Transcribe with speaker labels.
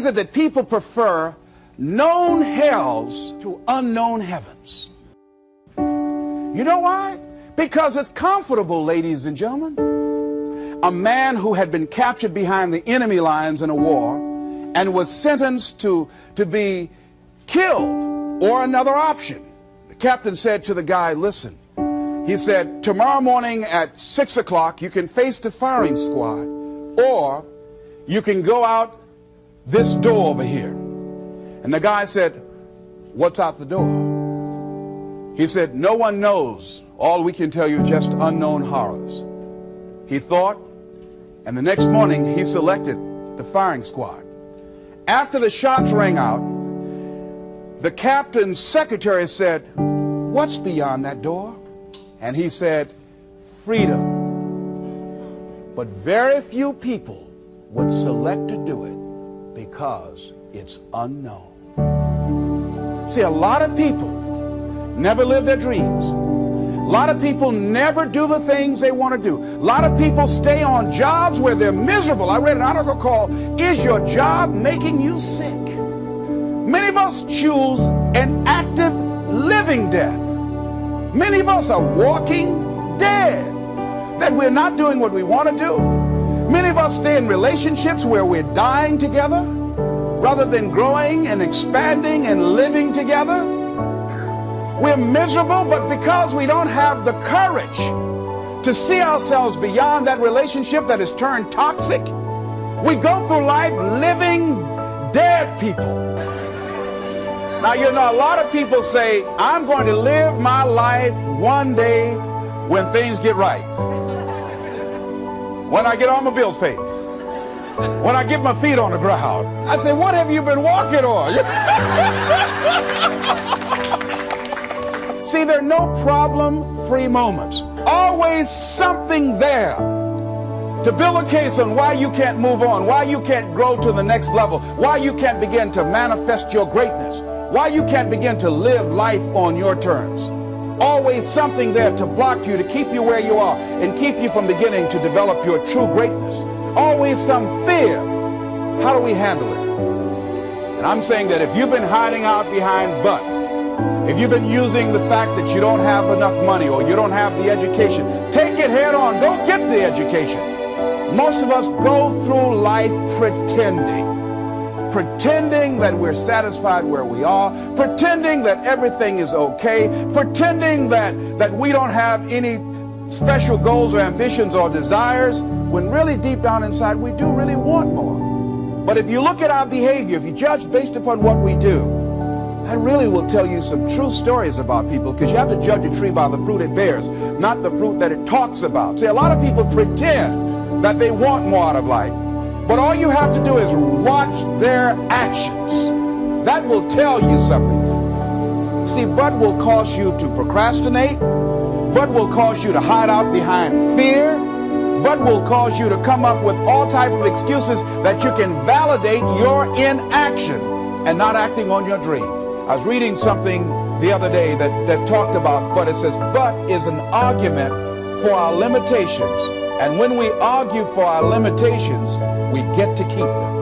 Speaker 1: it that people prefer known hells to unknown heavens? You know why? Because it's comfortable, ladies and gentlemen. A man who had been captured behind the enemy lines in a war and was sentenced to be killed or another option. The captain said to the guy, listen, he said, tomorrow morning at 6 o'clock you can face the firing squad, or you can go out this door over here. And the guy said, what's out the door? He said, no one knows. All we can tell you is just unknown horrors. He thought, and the next morning he selected the firing squad. After the shots rang out, the captain's secretary said, what's beyond that door? And he said, freedom. But very few people would select to do it because it's unknown. See, a lot of people never live their dreams. A lot of people never do the things they want to do. A lot of people stay on jobs where they're miserable. I read an article called, Is Your Job Making You Sick? Many of us choose an active living death. Many of us are walking dead, that we're not doing what we want to do. Many of us stay in relationships where we're dying together rather than growing and expanding and living together. We're miserable, but because we don't have the courage to see ourselves beyond that relationship that has turned toxic, we go through life living dead people. Now, you know, a lot of people say, I'm going to live my life one day when things get right. When I get all my bills paid. When I get my feet on the ground. I say, what have you been walking on? See, there are no problem-free moments. Always something there to build a case on why you can't move on, why you can't grow to the next level, why you can't begin to manifest your greatness, why you can't begin to live life on your terms. Always something there to block you, to keep you where you are, and keep you from beginning to develop your true greatness. Always some fear. How do we handle it? And I'm saying that if you've been hiding out behind but, if you've been using the fact that you don't have enough money or you don't have the education, take it head on. Go get the education. Most of us go through life pretending that we're satisfied where we are, pretending that everything is okay, pretending that we don't have any special goals or ambitions or desires, when really deep down inside we do really want more. But if you look at our behavior, if you judge based upon what we do, that really will tell you some true stories about people, because you have to judge a tree by the fruit it bears, not the fruit that it talks about. See, a lot of people pretend that they want more out of life, but all you have to do is watch their actions. That will tell you something. See, but will cause you to procrastinate, but will cause you to hide out behind fear, but will cause you to come up with all type of excuses that you can validate your inaction and not acting on your dream. I was reading something the other day that talked about but. It says, but is an argument for our limitations. And when we argue for our limitations, we get to keep them.